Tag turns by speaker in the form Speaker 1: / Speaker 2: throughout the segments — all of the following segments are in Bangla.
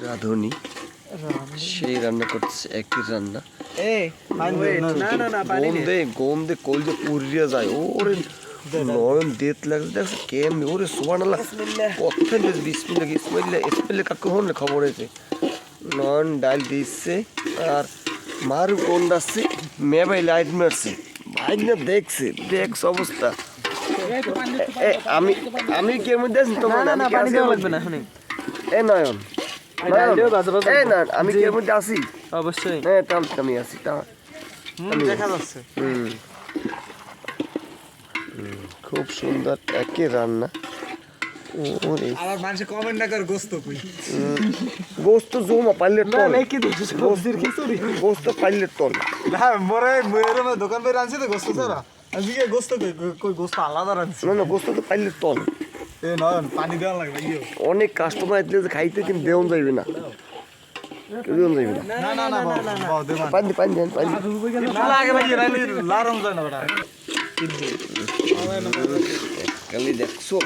Speaker 1: রাঁধুনি সেই রান্না করছে একই রান্না গন্ধে কলজে পুড়িয়ে যায় ওরে নয়ন দেত লাগছে দেখছো কেমনি ওরে সুবহানাল্লাহ কথা বিসমিল্লাহ ইসমাইল্লাহ ইসমাইল্লাহ কাকু হন খবর হয়েছে নয়ন ডাল দিচ্ছে আর মারু কোন দাচ্ছে মেয়ে লাইট মারছে ভাই না দেখছে দেখছ অবস্থা আমি আমি কি এর মধ্যে আছি তোমার পানি দেওয়া লাগবে না শুনি এ নয়ন আমি কি এর মধ্যে আছি অবশ্যই হ্যাঁ তাহলে আমি আছি তা দেখা যাচ্ছে খুব সুন্দর একই রান্না
Speaker 2: আবার মানুষ কমেন্ট না করে গোস্ত কই
Speaker 1: গোস্ত জমা পাইলে তো
Speaker 2: না কি দিছিস গোস্তের খিচুড়ি
Speaker 1: গোস্ত পাইলে তো
Speaker 2: না মোরে দোকান पे আনছি তো গোস্ত ছাড়া আজকে গোস্ত কই গোস্ত আলাদা রানছি
Speaker 1: না গোস্ত তো পাইলে তো
Speaker 2: এ নয়ন পানি দেওয়া লাগবে ইও
Speaker 1: অনেক কাস্টমার আসলে যে খাইতে কিন্তু দেওয়া যাইবে না দেওয়া যাইবে
Speaker 2: না না না বাও দে মান
Speaker 1: পানি পানি পানি
Speaker 2: লাগে ভাই রাইলে লারম যায় না ওটা
Speaker 1: কালি দেখছো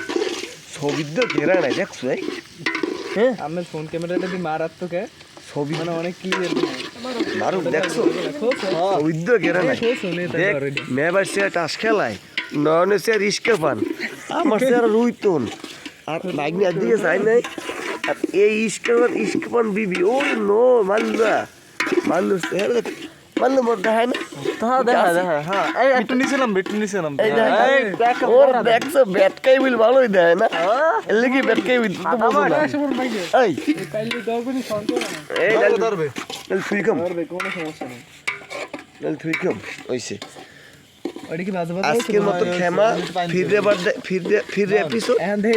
Speaker 1: ছবি তো ঘেরা নাই দেখছো
Speaker 2: হ্যাঁ আমার ফোন ক্যামেরাটা দি মারাত্মক ছবি মানে অনেক ক্লিয়ার
Speaker 1: মারু দেখছো ছবি তো ঘেরা নাই দেখ মেবার সে টাস খেলায় নয়নে সে রিস্কে পান আমার সে আর রুইতন আর মাইগনি একদিকে যাই নাই আর এই ইস্কেপান বিবি ও নো মাল্লু মাল্লু মোর দেখায় না
Speaker 2: দেখা হ্যাঁ এই একটু নিছিলাম
Speaker 1: ওর দেখছো ব্যাটকাই বিল ভালোই দেয় না এর লাগি ব্যাটকাই বিল তো বুঝো না এই
Speaker 2: কাইলে দরবনি শান্ত না
Speaker 1: এই
Speaker 2: ধরবে
Speaker 1: ফ্রিকম
Speaker 2: ধরবে কোনো সমস্যা নেই
Speaker 1: ফ্রিকম হইছে
Speaker 2: ওইটা কি বাজে
Speaker 1: আজকের মতো ক্ষমা ফিরে এপিসোড
Speaker 2: এখন দে